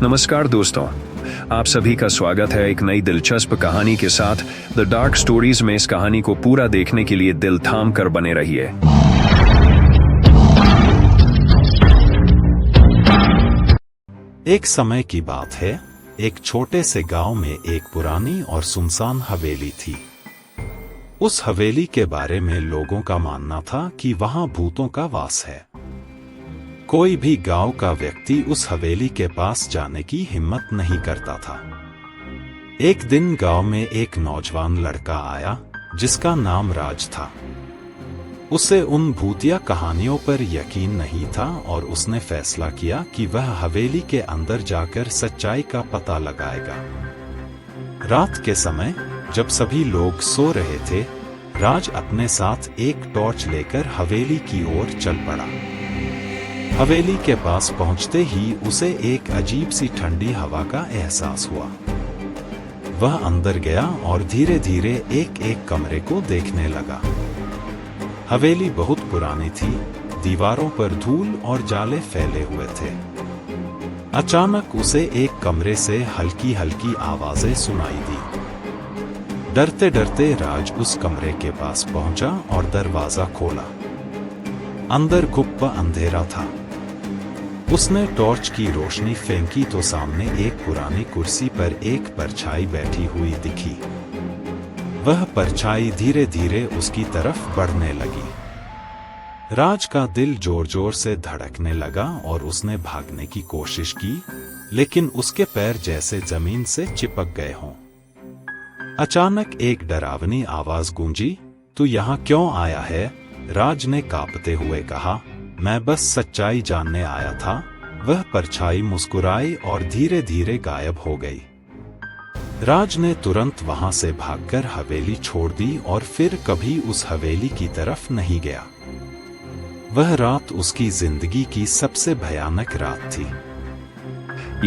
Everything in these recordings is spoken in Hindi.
नमस्कार दोस्तों, आप सभी का स्वागत है एक नई दिलचस्प कहानी के साथ द डार्क स्टोरीज में। इस कहानी को पूरा देखने के लिए दिल थाम कर बने रहिए। एक समय की बात है, एक छोटे से गांव में एक पुरानी और सुनसान हवेली थी। उस हवेली के बारे में लोगों का मानना था कि वहां भूतों का वास है। कोई भी गांव का व्यक्ति उस हवेली के पास जाने की हिम्मत नहीं करता था। एक दिन गांव में एक नौजवान लड़का आया जिसका नाम राज था। उसे उन भूतिया कहानियों पर यकीन नहीं था और उसने फैसला किया कि वह हवेली के अंदर जाकर सच्चाई का पता लगाएगा। रात के समय जब सभी लोग सो रहे थे, राज अपने साथ एक टॉर्च लेकर हवेली की ओर चल पड़ा। हवेली के पास पहुंचते ही उसे एक अजीब सी ठंडी हवा का एहसास हुआ। वह अंदर गया और धीरे धीरे एक एक कमरे को देखने लगा। हवेली बहुत पुरानी थी, दीवारों पर धूल और जाले फैले हुए थे। अचानक उसे एक कमरे से हल्की हल्की आवाजें सुनाई दी। डरते डरते राज उस कमरे के पास पहुंचा और दरवाजा खोला। अंदर गुप्पा अंधेरा था। उसने टॉर्च की रोशनी फेंकी तो सामने एक पुरानी कुर्सी पर एक परछाई बैठी हुई दिखी। वह परछाई धीरे धीरे उसकी तरफ बढ़ने लगी। राज का दिल जोर जोर से धड़कने लगा और उसने भागने की कोशिश की, लेकिन उसके पैर जैसे जमीन से चिपक गए हों। अचानक एक डरावनी आवाज गूंजी, "तू यहाँ क्यों आया है?" राज ने कांपते हुए कहा, "मैं बस सच्चाई जानने आया था।" वह परछाई मुस्कुराई और धीरे धीरे गायब हो गई। राज ने तुरंत वहां से भागकर हवेली छोड़ दी और फिर कभी उस हवेली की तरफ नहीं गया। वह रात उसकी जिंदगी की सबसे भयानक रात थी।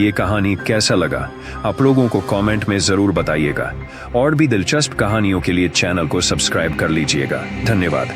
ये कहानी कैसा लगा आप लोगों को कमेंट में जरूर बताइएगा और भी दिलचस्प कहानियों के लिए चैनल को सब्सक्राइब कर लीजिएगा। धन्यवाद।